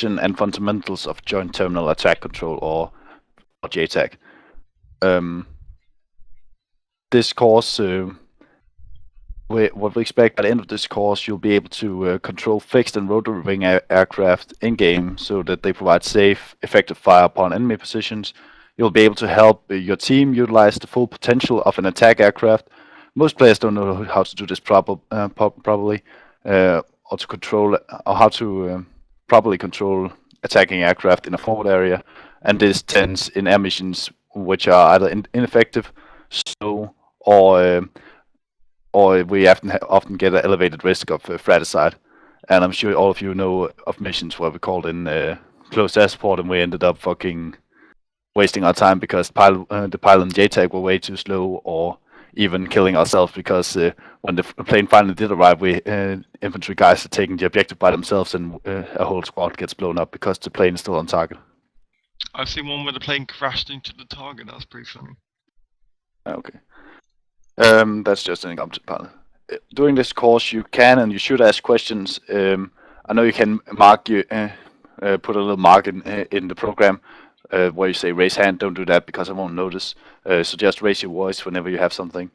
and fundamentals of joint terminal attack control, or JTAC. This course, what we expect by the end of this course, you'll be able to control fixed and rotary wing aircraft in-game so that they provide safe, effective fire upon enemy positions. You'll be able to help your team utilize the full potential of an attack aircraft. Most players don't know how to do this properly, or to control, or how to properly control attacking aircraft in a forward area, and this tends in air missions which are either ineffective, slow, or we often get an elevated risk of fratricide. And I'm sure all of you know of missions where we called in close air support and we ended up fucking wasting our time because the pilot and JTAC were way too slow, or even killing ourselves because when the plane finally did arrive, we infantry guys are taking the objective by themselves, and a whole squad gets blown up because the plane is still on target. I've seen one where the plane crashed into the target. That was pretty funny. Okay. That's just an example. During this course, you can and you should ask questions. I know you can mark you put a little mark in the program where you say raise hand. Don't do that because I won't notice. So just raise your voice whenever you have something.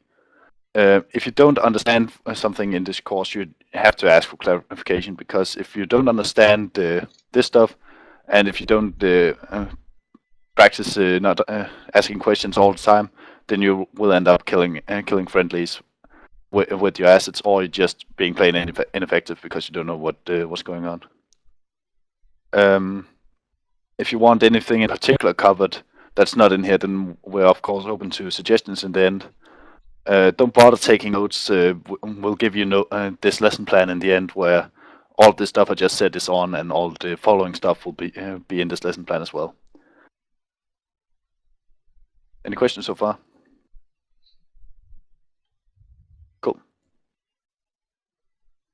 If you don't understand something in this course, you have to ask for clarification, because if you don't understand this stuff, and if you don't practice not asking questions all the time, then you will end up killing friendlies with your assets, or just being plain ineffective because you don't know what's going on. If you want anything in particular covered that's not in here, then we're of course open to suggestions in the end. Don't bother taking notes. We'll give you this lesson plan in the end, where all this stuff I just said is on, and all the following stuff will be in this lesson plan as well. Any questions so far? Cool.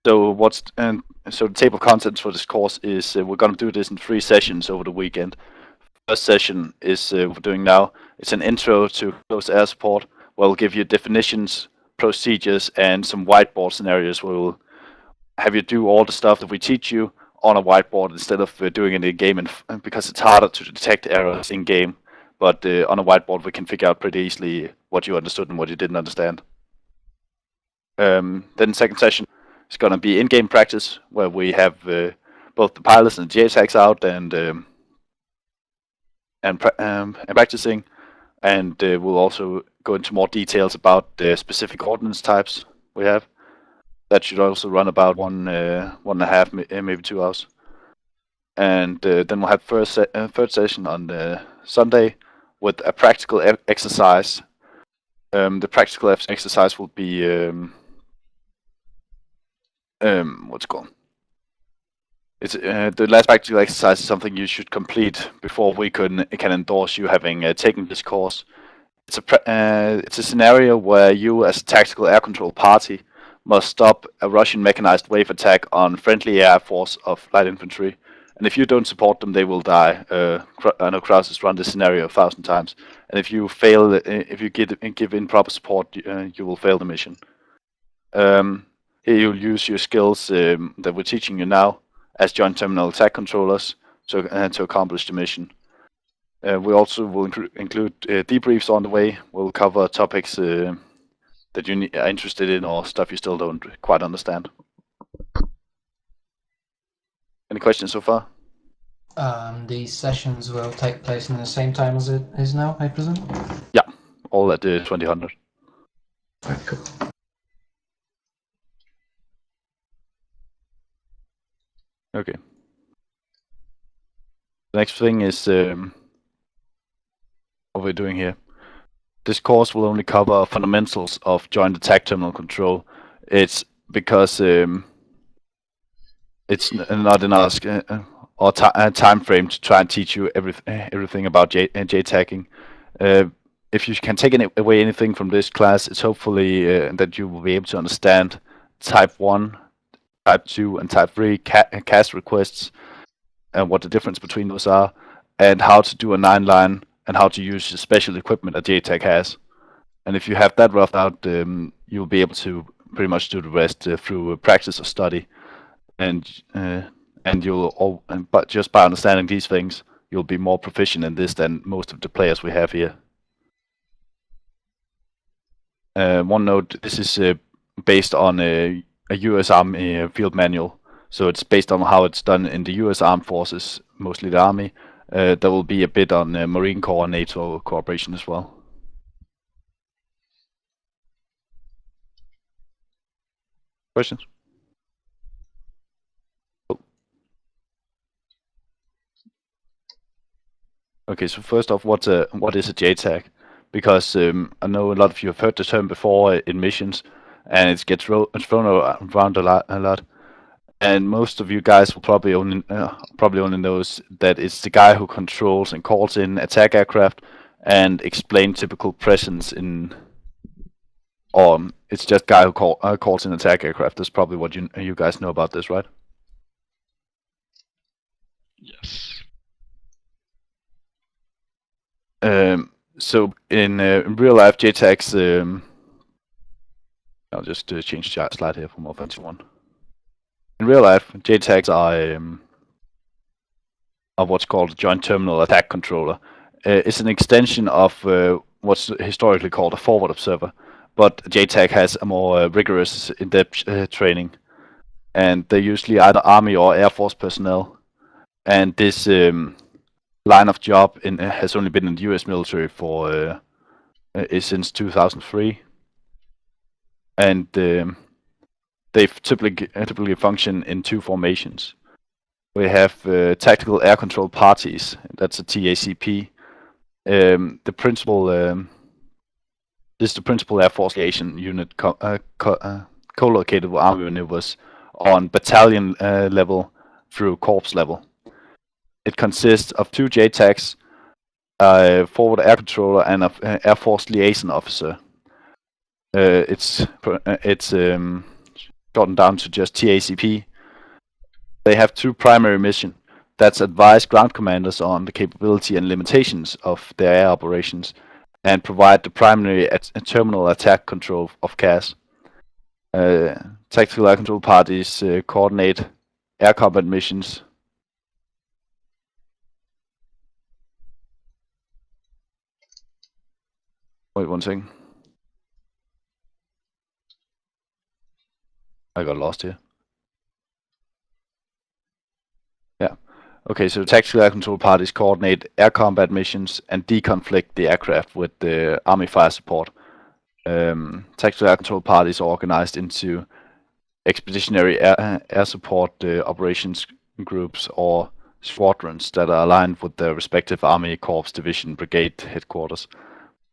So the table of contents for this course is we're going to do this in 3 sessions over the weekend. First session is we're doing now. It's an intro to close air support, where we'll give you definitions, procedures, and some whiteboard scenarios where we'll have you do all the stuff that we teach you on a whiteboard instead of doing it in game, because it's harder to detect errors in game. But on a whiteboard, we can figure out pretty easily what you understood and what you didn't understand. Then second session is going to be in-game practice, where we have both the pilots and the JTACs out and practicing, and we'll also go into more details about the specific ordnance types we have. That should also run about 1.5, maybe 2 hours. And then we'll have third session on Sunday with a practical exercise. The practical exercise will be what's it called? It's the last practical exercise is something you should complete before we can endorse you having taken this course. It's a scenario where you, as a tactical air control party, must stop a Russian mechanized wave attack on friendly air force of light infantry, and if you don't support them, they will die. I know Kraus has run this scenario 1,000 times, and if you fail, if you give improper support, you will fail the mission. Here you'll use your skills that we're teaching you now as joint terminal attack controllers to accomplish the mission. We also will include debriefs on the way. We'll cover topics that you are interested in, or stuff you still don't quite understand. Any questions so far? These sessions will take place in the same time as it is now, I presume? Yeah, all at 2000. Right, cool. Okay. The next thing is what we're doing here. This course will only cover fundamentals of joint attack terminal control. It's because it's not enough time frame to try and teach you everything about JTACing. If you can take away anything from this class, it's hopefully that you will be able to understand Type 1, Type 2, and Type 3 CAS requests, and what the difference between those are, and how to do a 9-line, and how to use the special equipment a JTAC has. And if you have that roughed out, you'll be able to pretty much do the rest through practice or study. And and but just by understanding these things, you'll be more proficient in this than most of the players we have here. One note: this is based on a U.S. Army field manual, so it's based on how it's done in the U.S. Armed Forces, mostly the Army. There will be a bit on Marine Corps and NATO cooperation as well. Questions? Okay, so first off, what is a JTAC? Because I know a lot of you have heard the term before in missions, and it gets thrown around a lot. And most of you guys will probably only knows that it's the guy who controls and calls in attack aircraft and explain typical presence in, or it's just guy who calls in attack aircraft. That's probably what you guys know about this, right? Yes. So in real life, JTACs. I'll just change the slide here for more fancy one. In real life, JTACs are what's called a Joint Terminal Attack Controller. It's an extension of what's historically called a forward observer, but JTAC has a more rigorous, in-depth training, and they're usually either Army or Air Force personnel. And this line of job has only been in the U.S. military for since 2003, and they typically function in two formations. We have tactical air control parties. That's a TACP. The principal this is the principal Air Force liaison unit co-located with Army maneuvers on battalion level through corps level. It consists of two JTACs, a forward air controller, and an Air Force liaison officer. It's gotten down to just TACP. They have two primary missions. That's advise ground commanders on the capability and limitations of their air operations, and provide the primary terminal attack control of CAS. Tactical air control parties coordinate air combat missions. Wait one second. I got lost here. Yeah. Okay, so tactical air control parties coordinate air combat missions and deconflict the aircraft with the Army fire support. Tactical air control parties are organized into expeditionary air support operations groups or squadrons that are aligned with their respective Army Corps Division Brigade headquarters.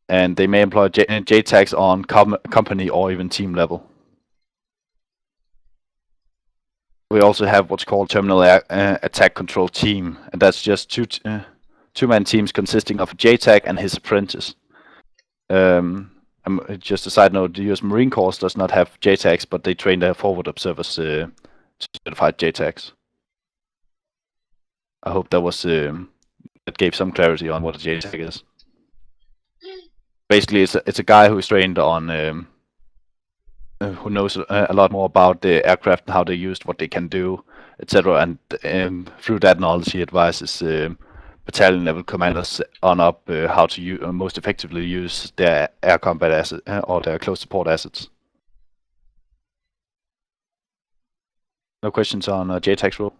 And they may employ JTACs on company or even team level. We also have what's called Terminal Attack Control Team, and that's just two-man teams consisting of a JTAC and his apprentice. Just a side note, the U.S. Marine Corps does not have JTACs, but they train their forward observers to certified JTACs. I hope that gave some clarity on what a JTAC is. Basically, it's a guy who is trained on who knows a lot more about the aircraft and how they're used, what they can do, etc. And through that knowledge, he advises battalion level commanders on up how to most effectively use their air combat asset or their close support assets. No questions on JTAC's role?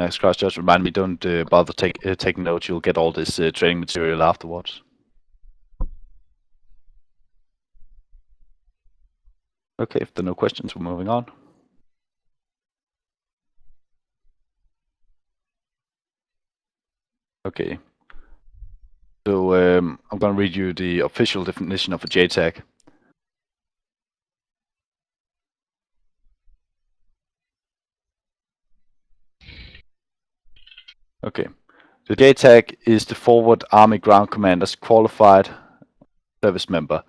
Scratch, just remind me, don't bother taking notes. You'll get all this training material afterwards. Okay, if there are no questions, we're moving on. Okay. So I'm going to read you the official definition of a JTAC. Okay. The JTAC is the forward Army ground commander's qualified service member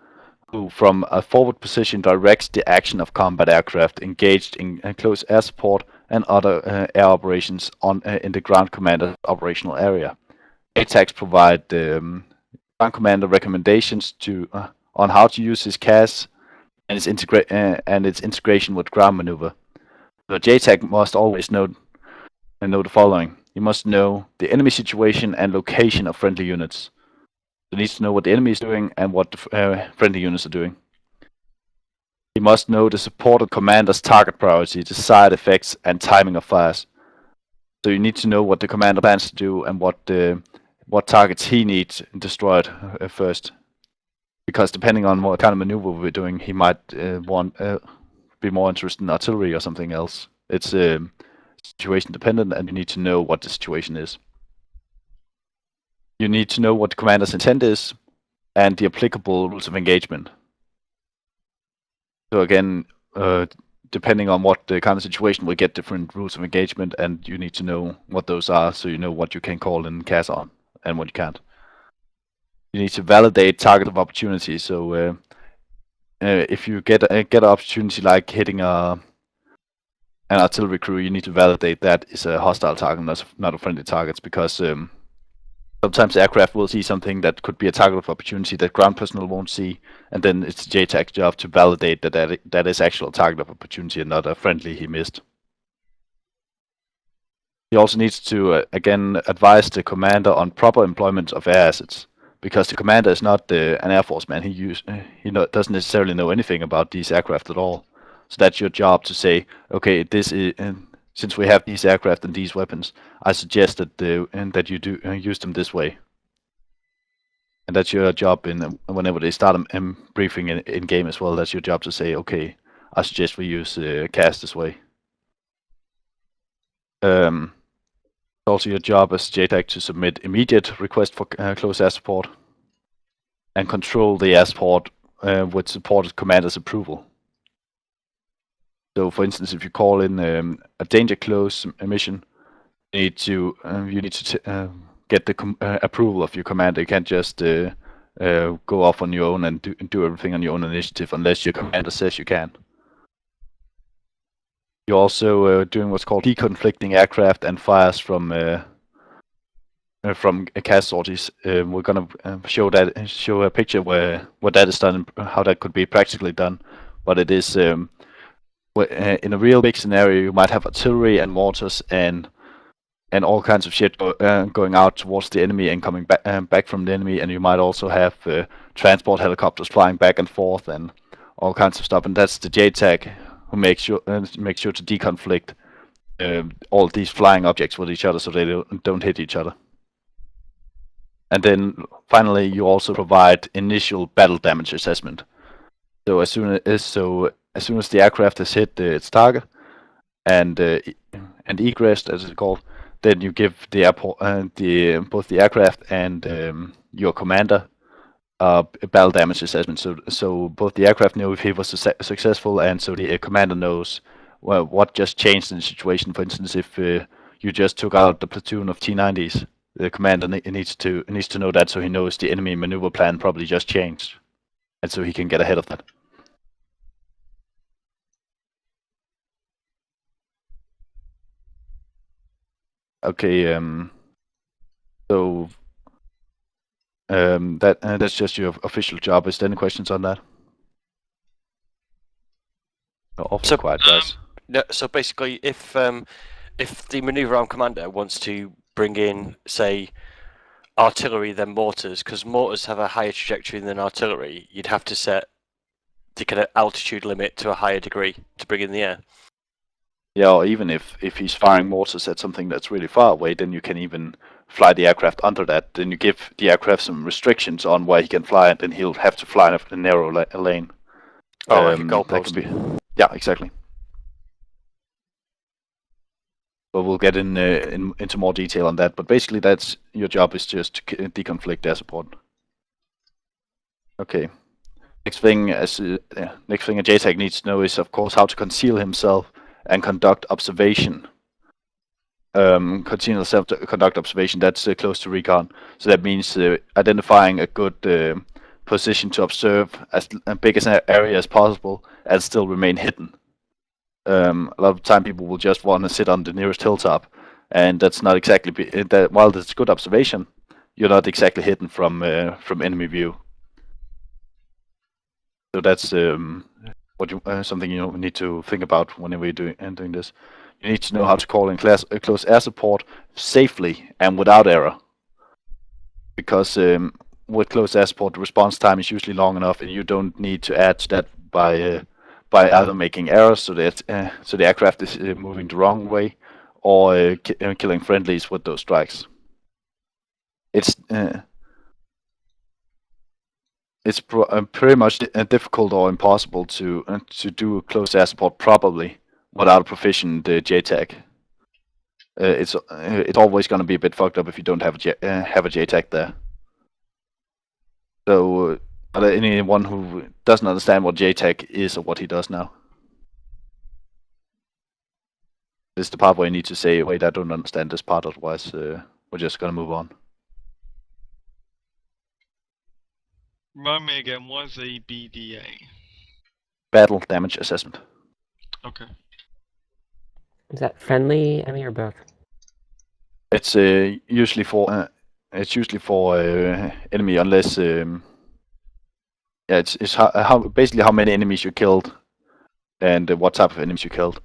who, from a forward position, directs the action of combat aircraft engaged in close air support and other air operations in the ground commander's operational area. JTACs provide ground commander recommendations on how to use his CAS and its integration with ground maneuver. So JTAC must always know the following. He must know the enemy situation and location of friendly units. He needs to know what the enemy is doing and what the friendly units are doing. He must know the supported commander's target priority, the side effects, and timing of fires. So you need to know what the commander plans to do and what targets he needs destroyed first. Because depending on what kind of maneuver we're doing, he might be more interested in artillery or something else. It's situation dependent, and you need to know what the situation is. You need to know what the commander's intent is and the applicable rules of engagement. So again, depending on what the kind of situation, we get different rules of engagement, and you need to know what those are, so you know what you can call in CAS on and what you can't. You need to validate target of opportunity. So if you get an opportunity like hitting an artillery crew, you need to validate that is a hostile target, not a friendly target, because sometimes the aircraft will see something that could be a target of opportunity that ground personnel won't see, and then it's the JTAC job to validate that is actual target of opportunity and not a friendly he missed. He also needs to, again, advise the commander on proper employment of air assets, because the commander is not an Air Force man. He doesn't necessarily know anything about these aircraft at all. So that's your job to say, okay, this is... since we have these aircraft and these weapons, I suggest that you do use them this way. And that's your job whenever they start a briefing in game as well. That's your job to say, okay, I suggest we use CAS this way. It's also your job as JTAC to submit immediate request for close air support and control the air support with supported commander's approval. So, for instance, if you call in a danger close mission, you need to get the approval of your commander. You can't just go off on your own and do everything on your own initiative unless your commander says you can. You're also doing what's called deconflicting aircraft and fires from CAS sorties. We're gonna show a picture where that is done and how that could be practically done, but it is. In a real big scenario, you might have artillery and mortars and all kinds of shit going out towards the enemy and coming back from the enemy, and you might also have transport helicopters flying back and forth and all kinds of stuff. And that's the JTAC who makes sure to deconflict all these flying objects with each other so they don't hit each other. And then finally, you also provide initial battle damage assessment. So as soon as the aircraft has hit its target and egressed, as it's called, then you give the both the aircraft and your commander a battle damage assessment. So both the aircraft know if he was successful, and so the commander knows what just changed in the situation. For instance, if you just took out the platoon of T-90s, the commander needs to know that, so he knows the enemy maneuver plan probably just changed, and so he can get ahead of that. Okay, so that's just your official job. Is there any questions on that? Awfully quiet, guys. No, so basically, if the maneuver arm commander wants to bring in, say, artillery then mortars, because mortars have a higher trajectory than artillery, you'd have to set the kind of altitude limit to a higher degree to bring in the air. Yeah, or even if he's firing mortars at something that's really far away, then you can even fly the aircraft under that. Then you give the aircraft some restrictions on where he can fly, and then he'll have to fly in a narrow lane. Oh, like a goalpost. Yeah, exactly. But we'll get into more detail on that. But basically, that's your job, is just to deconflict air support. Okay. Next thing a JTAC needs to know is, of course, how to conceal himself and conduct observation. Continue self-conduct observation, that's close to recon. So that means identifying a good position to observe as big as an area as possible and still remain hidden. A lot of time people will just want to sit on the nearest hilltop, and that's not exactly that. While that's good observation, you're not exactly hidden from enemy view. So that's something you need to think about whenever you're doing this. You need to know how to call in close air support safely and without error. Because with close air support, the response time is usually long enough, and you don't need to add to that by either making errors so that so the aircraft is moving the wrong way, or killing friendlies with those strikes. It's pretty much difficult or impossible to do close air support properly without a proficient JTAC. It's always going to be a bit fucked up if you don't have a JTAC there. So, are there anyone who doesn't understand what JTAC is or what he does now? This is the part where you need to say, wait, I don't understand this part, otherwise we're just going to move on. Remind me again, what is a BDA? Battle Damage Assessment. Okay. Is that friendly, enemy, or both? It's usually for enemy, unless it's basically how many enemies you killed and what type of enemies you killed.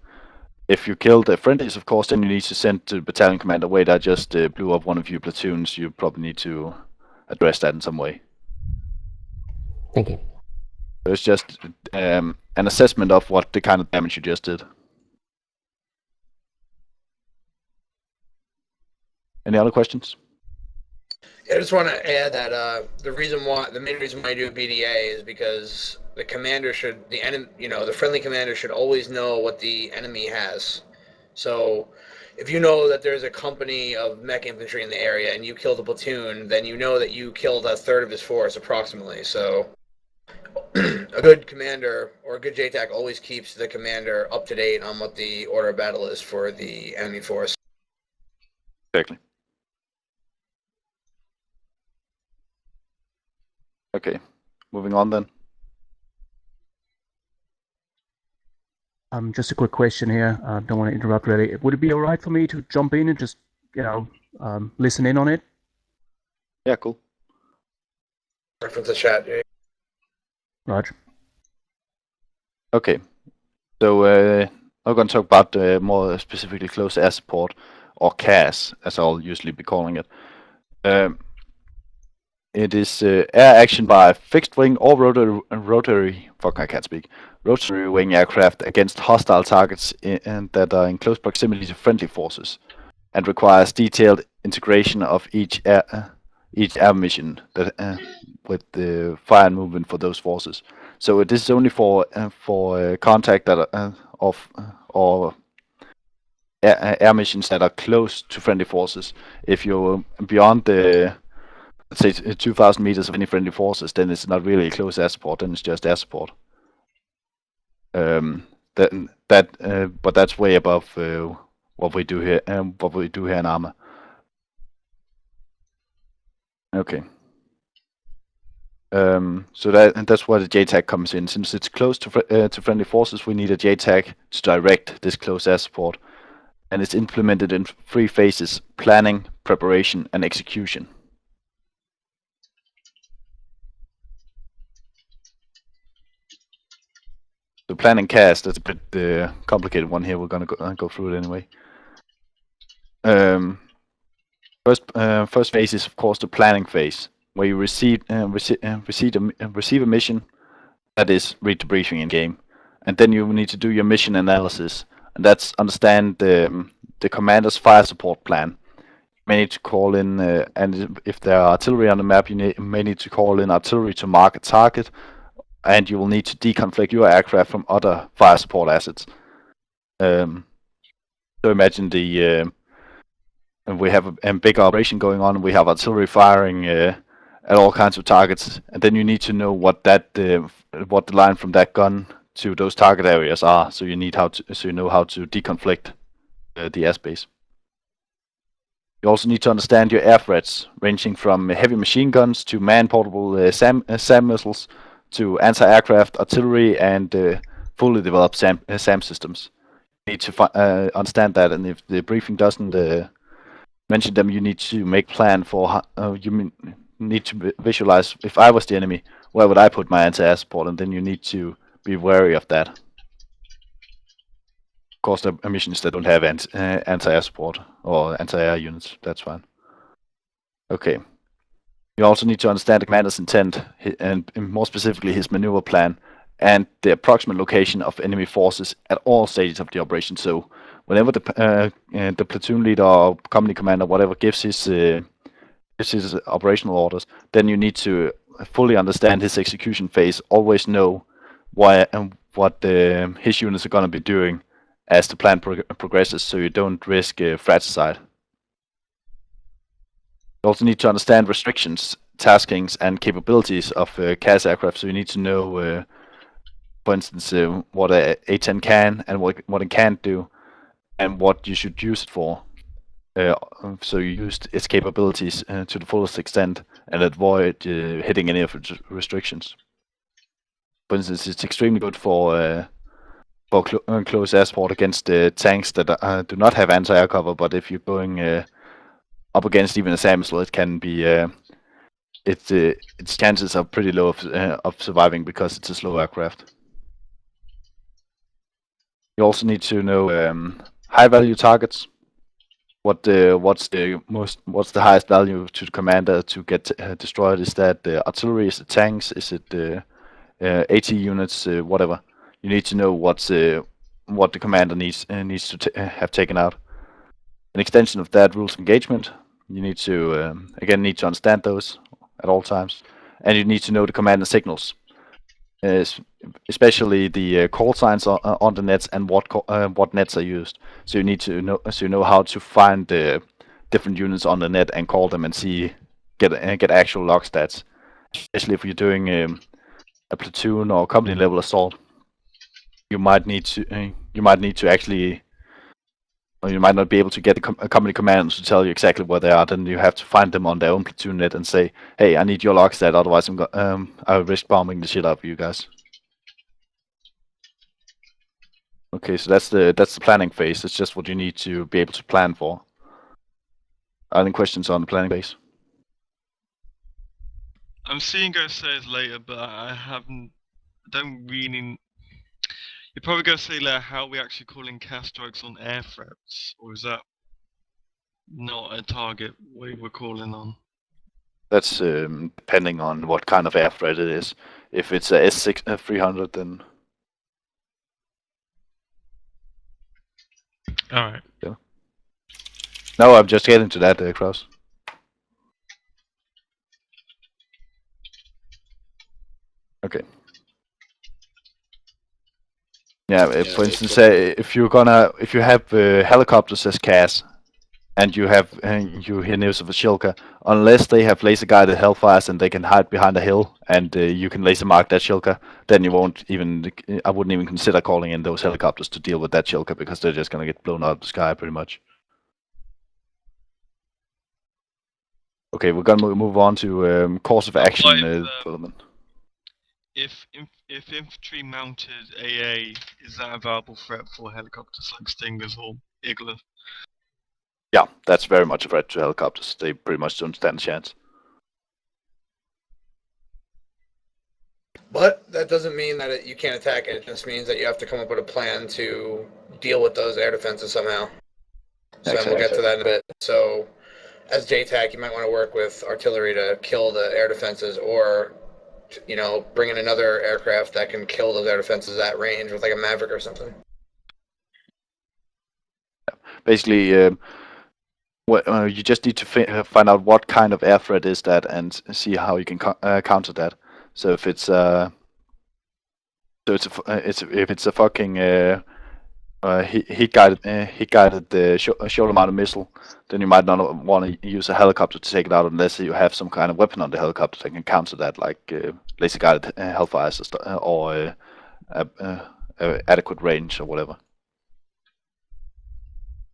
If you killed friendlies, of course, then you need to send to the battalion commander, wait, I just blew up one of your platoons. You probably need to address that in some way. Thank you. So it's just an assessment of what the kind of damage you just did. Any other questions? I just want to add that the main reason why I do a BDA is because the commander should, the friendly commander should always know what the enemy has. So, if you know that there's a company of mech infantry in the area and you killed a platoon, then you know that you killed a third of his force approximately. So, a good commander or a good JTAC always keeps the commander up to date on what the order of battle is for the enemy force. Exactly. Okay, moving on then. Just a quick question here. Don't want to interrupt really. Would it be alright for me to jump in and just, listen in on it? Yeah, cool. Reference the chat. Roger. Okay, so I'm going to talk about more specifically close air support, or CAS, as I'll usually be calling it. It is air action by fixed wing or rotary wing aircraft against hostile targets that are in close proximity to friendly forces, and requires detailed integration of each air mission that with the fire and movement for those forces. So it is only for contact that or air missions that are close to friendly forces. If you're beyond the, let's say, 2,000 meters of any friendly forces, then it's not really close air support. Then it's just air support. But that's way above what we do here in ArmA. Okay. So that's where the JTAC comes in. Since it's close to friendly forces, we need a JTAC to direct this close air support, and it's implemented in 3 phases: planning, preparation, and execution. The planning CAS, that's a bit complicated one here. We're going to go through it anyway. First phase is, of course, the planning phase, where you receive a mission, that is, read the briefing in game, and then you need to do your mission analysis, and that's understand the commander's fire support plan. You may need to call in, and if there are artillery on the map, you may need to call in artillery to mark a target, and you will need to deconflict your aircraft from other fire support assets. So imagine we have a big operation going on. We have artillery firing at all kinds of targets, and then you need to know what the line from that gun to those target areas are. So you know how to deconflict the airspace. You also need to understand your air threats, ranging from heavy machine guns to man-portable SAM missiles, to anti-aircraft artillery and fully developed SAM systems. You need to understand that, and if the briefing doesn't mention them, you need to make plan for need to visualize, if I was the enemy, where would I put my anti-air support, and then you need to be wary of that. Of course, there are missions that don't have anti-air support or anti-air units. That's fine. Okay. You also need to understand the commander's intent, and more specifically his maneuver plan, and the approximate location of enemy forces at all stages of the operation. So, whenever the platoon leader or company commander, whatever, gives his operational orders, then you need to fully understand his execution phase. Always know why and what his units are going to be doing as the plan progresses, so you don't risk fratricide. You also need to understand restrictions, taskings, and capabilities of CAS aircraft. So you need to know, for instance, what a A-10 can and what it can't do, and what you should use it for. So you use its capabilities to the fullest extent and avoid hitting any of its restrictions. For instance, it's extremely good for close air support against tanks that do not have anti-air cover. But if you're going up against even a SAM missile, it can be its chances are pretty low of surviving because it's a slow aircraft. You also need to know high value targets. What's the highest value to the commander to get destroyed? Is that the artillery? Is it tanks? Is it AT units? Whatever. You need to know what the commander needs to have taken out. An extension of that, rules of engagement. You need to again need to understand those at all times, and you need to know the commander signals, especially the call signs on the nets and what nets are used. So you need to know how to find the different units on the net and call them and get actual log stats. Especially if you're doing a platoon or company level assault, you might need to actually. Or you might not be able to get the company commanders to tell you exactly where they are. Then you have to find them on their own platoon net and say, "Hey, I need your log stat. Otherwise, I'll risk bombing the shit out of you guys." Okay, so that's the planning phase. It's just what you need to be able to plan for. Are there any questions on the planning phase? I'm seeing go says later, but don't really. You're probably going to say later how we actually calling CAS strikes on air threats, or is that not a target we were calling on? That's depending on what kind of air threat it is. If it's a S-300, then. All right. Yeah. No, I'm just getting to that, Kraus. Okay. Yeah, for instance, if you have helicopters as CAS, and you hear news of a Shilka, unless they have laser guided hellfires and they can hide behind a hill and you can laser mark that Shilka, then I wouldn't even consider calling in those helicopters to deal with that Shilka, because they're just gonna get blown out of the sky pretty much. Okay, we're gonna move on to course of action development. If infantry mounted AA, is that a viable threat for helicopters like Stingers or Igloo? Yeah, that's very much a threat to helicopters. They pretty much don't stand a chance. But that doesn't mean that you can't attack it. It just means that you have to come up with a plan to deal with those air defenses somehow. So Exactly. we'll get to that in a bit. So as JTAC, you might want to work with artillery to kill the air defenses, or bring in another aircraft that can kill those air defenses at range with like a Maverick or something. Basically, you just need to find out what kind of air threat is that and see how you can counter that. So if it's a fucking heat guided shoulder mounted missile, then you might not want to use a helicopter to take it out unless you have some kind of weapon on the helicopter that can counter that, like laser guided hellfires or adequate range or whatever.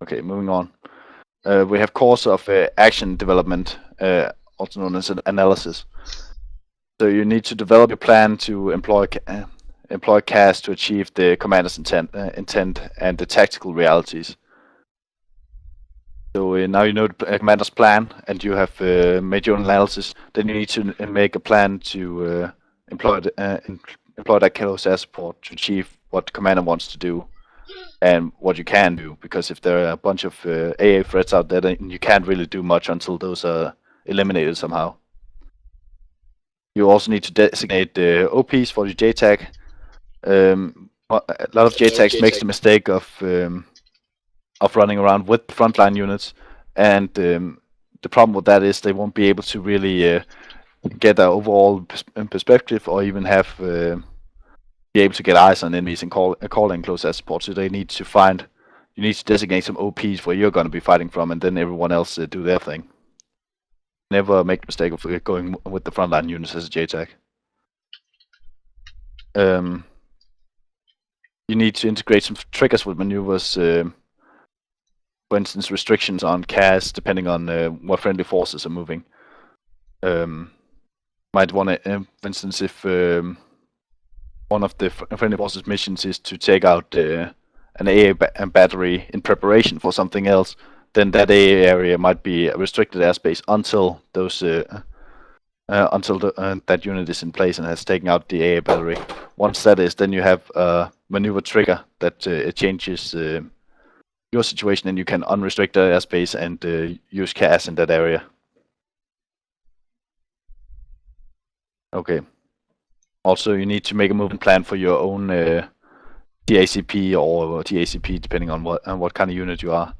Okay, moving on. We have course of action development, also known as an analysis. So you need to develop your plan to employ CAS to achieve the commander's intent and the tactical realities. So now you know the commander's plan, and you have made your analysis. Then you need to make a plan to employ that close air support to achieve what the commander wants to do and what you can do. Because if there are a bunch of AA threats out there, then you can't really do much until those are eliminated somehow. You also need to designate the OPs for the JTAC. A lot of JTACs makes the mistake of running around with frontline units, and the problem with that is they won't be able to really get an overall perspective or even have be able to get eyes on enemies and call in close air support. So you need to designate some OPs where you're going to be fighting from, and then everyone else do their thing. Never make the mistake of going with the frontline units as a JTAC. You need to integrate some triggers with maneuvers. For instance, restrictions on CAS depending on what friendly forces are moving. Might want to, for instance, if one of the friendly forces missions is to take out an AA battery in preparation for something else, then that AA area might be a restricted airspace until those that unit is in place and has taken out the AA battery. Once that is, then you have a maneuver trigger that it changes your situation, and you can unrestrict the airspace and use CAS in that area. Okay. Also, you need to make a movement plan for your own TACP or TACP, depending on what kind of unit you are.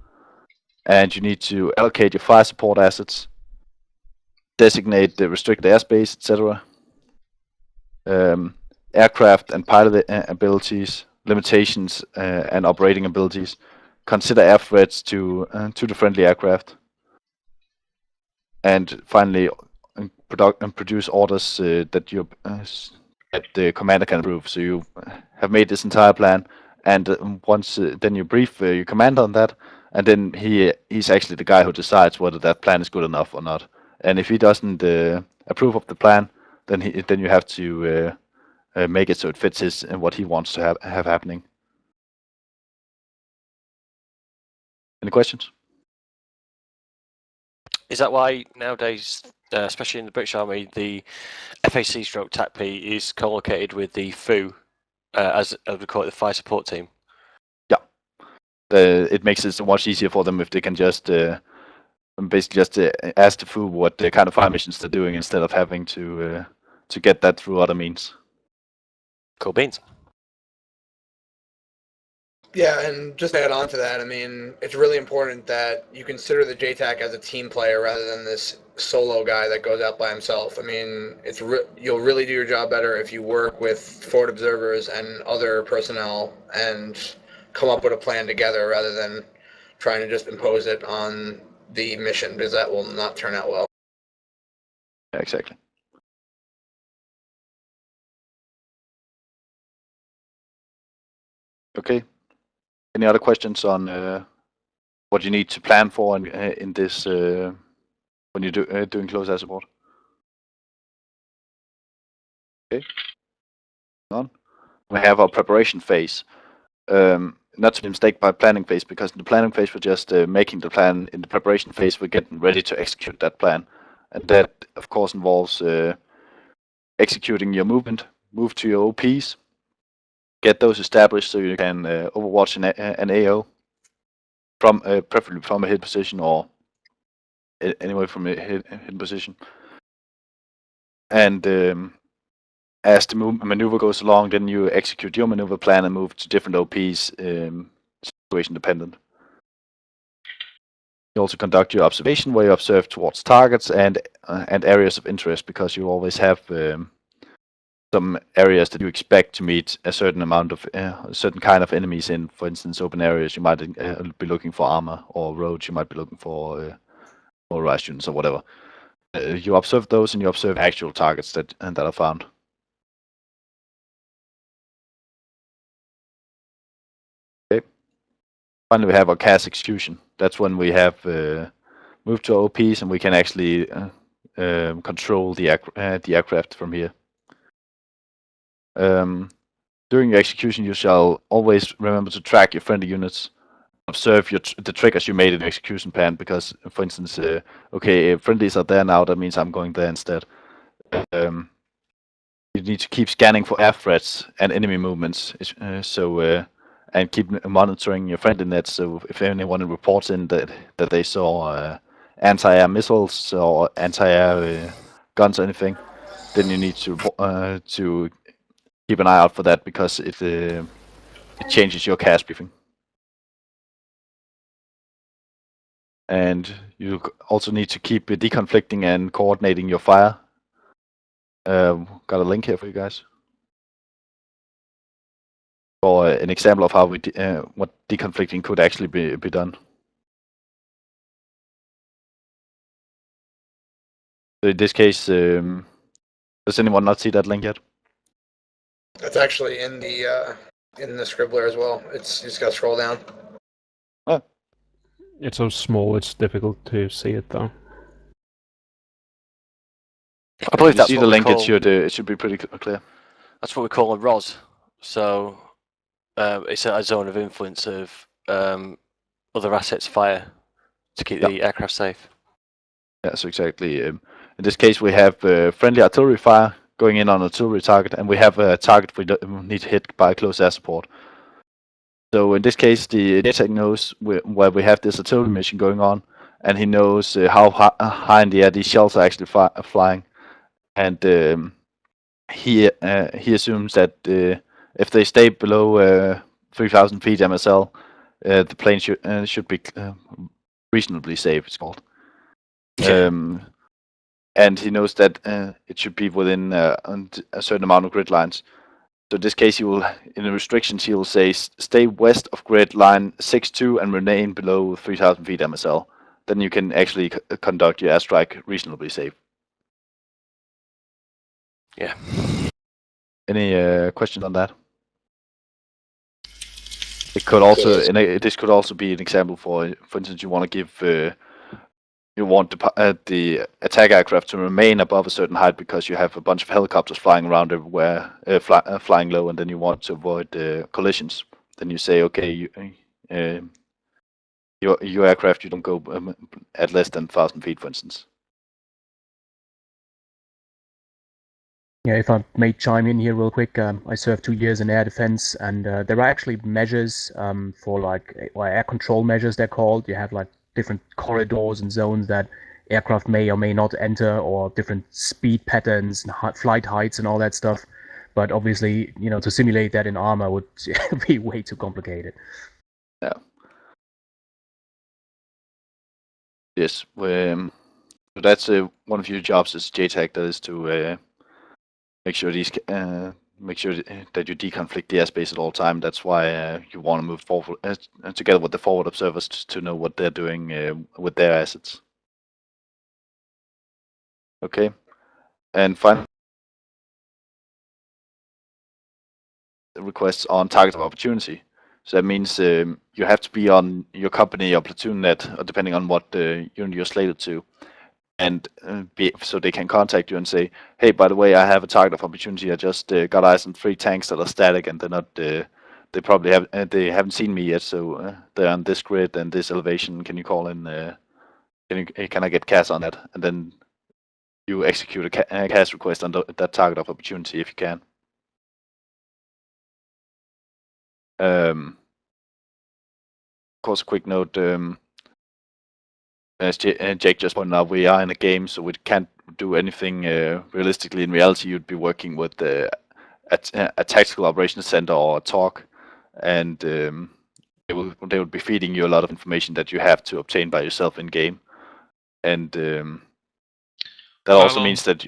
And you need to allocate your fire support assets, designate the restricted airspace, etc. Aircraft and pilot abilities, limitations and operating abilities. Consider air threats to the friendly aircraft. And finally, produce orders that the commander can approve. So you have made this entire plan, and once then you brief your commander on that, and then he's actually the guy who decides whether that plan is good enough or not. And if he doesn't approve of the plan, then you have to make it so it fits his and what he wants to have happening. Any questions? Is that why nowadays, especially in the British Army, the FAC/TACP is co-located with the FU, as we call it, the fire support team? Yeah. It makes it so much easier for them if they can just basically just ask the FU what the kind of fire missions they're doing instead of having to get that through other means. Cool beans. Yeah, and just to add on to that, I mean, it's really important that you consider the JTAC as a team player rather than this solo guy that goes out by himself. I mean, you'll really do your job better if you work with forward observers and other personnel and come up with a plan together rather than trying to just impose it on the mission, because that will not turn out well. Yeah, exactly. Okay. Any other questions on what you need to plan for in this when you're doing close air support? Okay. On. We have our preparation phase. Not to be mistaken by planning phase, because in the planning phase we're just making the plan. In the preparation phase we're getting ready to execute that plan, and that of course involves executing your movement, move to your OPs, get those established so you can overwatch an AO from preferably from a hit position or anyway from a hidden position. And as the maneuver goes along, then you execute your maneuver plan and move to different OPs, situation dependent. You also conduct your observation, where you observe towards targets and areas of interest, because you always have some areas that you expect to meet a certain amount of a certain kind of enemies in. For instance, open areas you might be looking for ArmA, or roads you might be looking for rise units or whatever. You observe those, and you observe actual targets that are found. Okay. Finally, we have our CAS execution. That's when we have moved to OPs, and we can actually control the aircraft from here. During your execution, you shall always remember to track your friendly units, observe the triggers you made in the execution plan, because, for instance, okay, if friendlies are there now, that means I'm going there instead. you need to keep scanning for air threats and enemy movements. And keep monitoring your friendly nets. So if anyone reports in that they saw anti-air missiles or anti-air guns or anything, then you need to keep an eye out for that, because it changes your CAS briefing. And you also need to keep deconflicting and coordinating your fire. Got a link here for you guys. For an example of how what deconflicting could actually be done. So in this case, does anyone not see that link yet? That's actually in the scribbler as well. You just gotta scroll down. Oh. It's so small, it's difficult to see it though. I believe If you that's see what the we link, call, it should be pretty clear. that's what we call a ROS. So it's a zone of influence of other assets fire to keep the aircraft safe. Yeah, so exactly. In this case, we have friendly artillery fire going in on artillery target, and we have a target we need to hit by close air support. So in this case, the JTAC knows where we have this artillery mission going on, and he knows how high in the air these shells are actually flying, and he assumes that if they stay below 3,000 feet MSL, the plane should be reasonably safe. It's called. And he knows that it should be within a certain amount of grid lines. So in this case, he will, in the restrictions, he will say stay west of grid line 6-2 and remain below 3,000 feet MSL. Then you can actually conduct your airstrike reasonably safe. Yeah. Any questions on that? It could also, this could also be an example for instance, you want to give. You want the attack aircraft to remain above a certain height because you have a bunch of helicopters flying around everywhere, flying low, and then you want to avoid collisions. Then you say, okay, your aircraft, you don't go at less than 1,000 feet, for instance. Yeah, if I may chime in here real quick, I served 2 years in air defense, and there are actually measures for like air control measures, they're called. You have like different corridors and zones that aircraft may or may not enter, or different speed patterns, flight heights, and all that stuff. But obviously, to simulate that in ArmA would be way too complicated. Yeah. Yes. So that's one of your jobs as JTAC. That is to make sure that you deconflict the airspace at all time. That's why you want to move forward together with the forward observers to know what they're doing with their assets. Okay, and finally, requests on target of opportunity. So that means you have to be on your company or platoon net, or depending on what unit you're slated to, and so they can contact you and say, hey, by the way, I have a target of opportunity. I just got eyes on 3 tanks that are static, and they're not. They probably haven't seen me yet, so they're on this grid and this elevation. Can you call in? Can I get CAS on that? And then you execute a CAS request on that target of opportunity if you can. Of course, a quick note. As Jake just pointed out, we are in a game, so we can't do anything realistically. In reality, you'd be working with a tactical operations center or a TOC, and they would be feeding you a lot of information that you have to obtain by yourself in game, and that also means that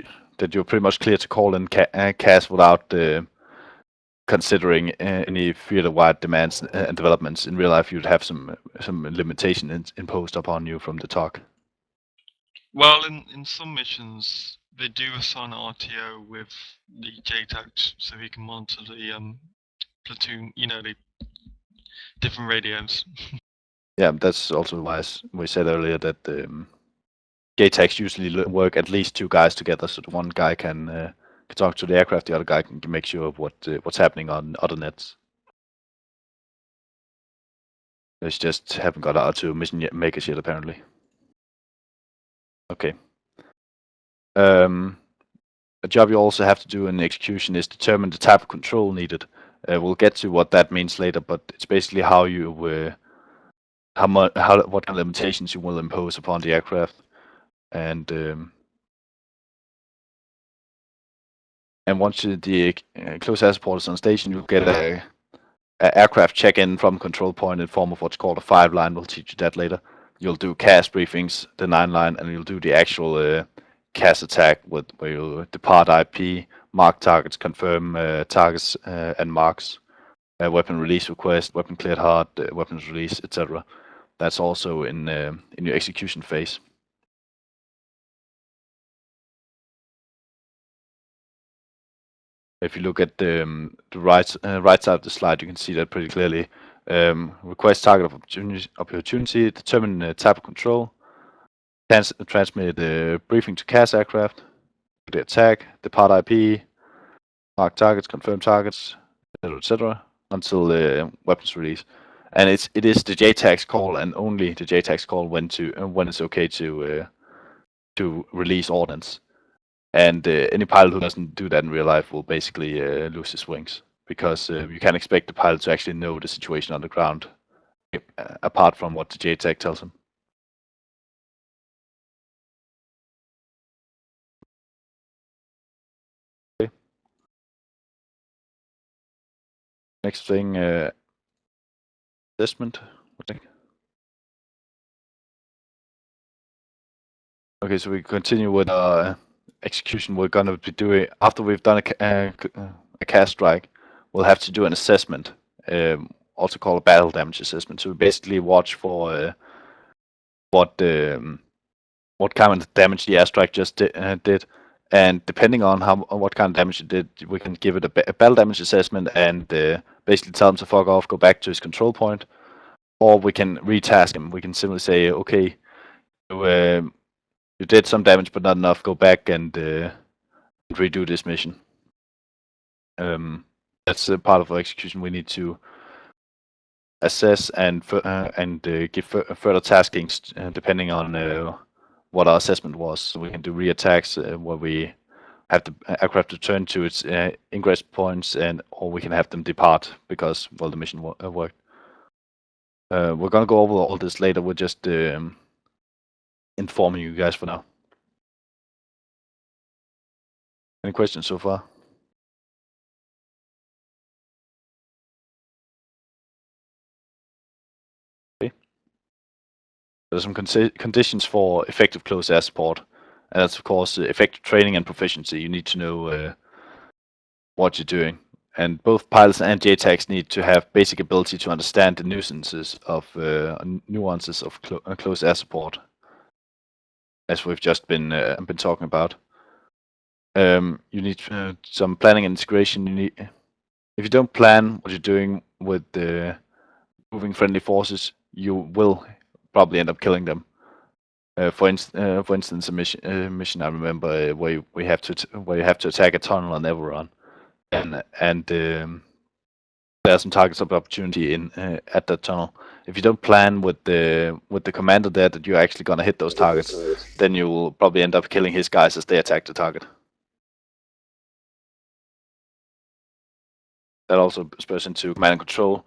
you're pretty much clear to call in CAS without considering any field-wide demands and developments. In real life, you'd have some limitation imposed upon you from the TOC. Well, in some missions, they do assign RTO with the JTAC so we can monitor the platoon, the different radios. Yeah, that's also why we said earlier that JTACs usually work at least 2 guys together, so the one guy can talk to the aircraft, the other guy can make sure of what's happening on other nets. They just haven't got out to mission makers yet, apparently. Okay. A job you also have to do in execution is determine the type of control needed. We'll get to what that means later, but it's basically how you what kind of limitations you will impose upon the aircraft, and once the close air support is on station, you'll get a aircraft check-in from control point in form of what's called a 5 line. We'll teach you that later. You'll do CAS briefings, the 9 line, and you'll do the actual CAS attack where you'll depart IP, mark targets, confirm targets and marks, weapon release request, weapon cleared hard, weapons release, etc. That's also in your execution phase. If you look at the right side of the slide, you can see that pretty clearly. Request target of opportunity, determine the type of control, transmit the briefing to CAS aircraft, the attack, depart IP, mark targets, confirm targets, etc. until weapons release. And it is the JTAC's call, and only the JTAC's call when it's okay to release ordnance. And any pilot who doesn't do that in real life will basically lose his wings, because you can't expect the pilot to actually know the situation on the ground, apart from what the JTAC tells him. Okay. Next thing, assessment. Okay, so we continue with our execution. We're going to be doing, after we've done a CAS strike, we'll have to do an assessment, also called a battle damage assessment. So we basically watch for what kind of damage the airstrike just did, and depending on what kind of damage it did, we can give it a battle damage assessment and basically tell him to fuck off, go back to his control point, or we can retask him. We can simply say, okay, you did some damage, but not enough. Go back and redo this mission. That's a part of our execution. We need to assess and give further taskings depending on what our assessment was. So we can do reattacks where we have the aircraft return to its ingress points, or we can have them depart because, well, the mission worked. We're gonna go over all this later. We're just informing you guys for now. Any questions so far? Okay. There's some conditions for effective close air support, and that's of course effective training and proficiency. You need to know what you're doing, and both pilots and JTACs need to have basic ability to understand the nuances of close air support, as we've just been talking about. You need some planning and integration. If you don't plan what you're doing with the moving friendly forces, you will probably end up killing them. For instance, a mission I remember where you have to attack a tunnel on Everon, and there are some targets of opportunity at that tunnel. If you don't plan with the commander there that you're actually gonna hit those targets, then you will probably end up killing his guys as they attack the target. That also spurs into command and control.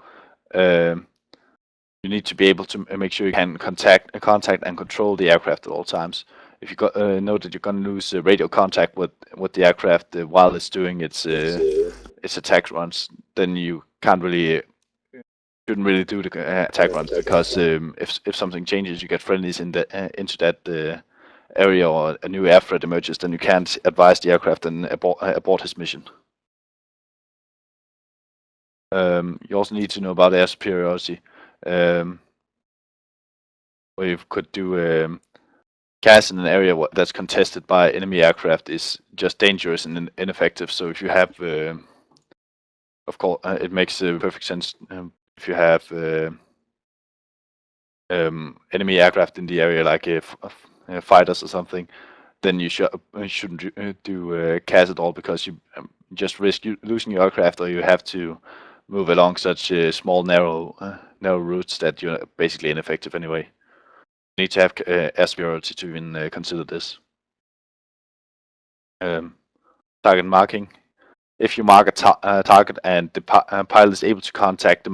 You need to be able to make sure you can contact and control the aircraft at all times. If you know that you're going to lose radio contact with the aircraft while it's doing its attack runs, then you shouldn't really do the attack runs, because if something changes, you get friendlies into that area, or a new air threat emerges, then you can't advise the aircraft and abort his mission. You also need to know about air superiority, where you could do CAS in an area that's contested by enemy aircraft is just dangerous and ineffective. So if you have, of course, it makes perfect sense if you have enemy aircraft in the area, like fighters or something, then you shouldn't do CAS at all, because you just risk losing your aircraft, or you have to move along such small, narrow routes that you're basically ineffective anyway. You need to have air superiority to even consider this. target marking. If you mark a target and the pilot is able to contact the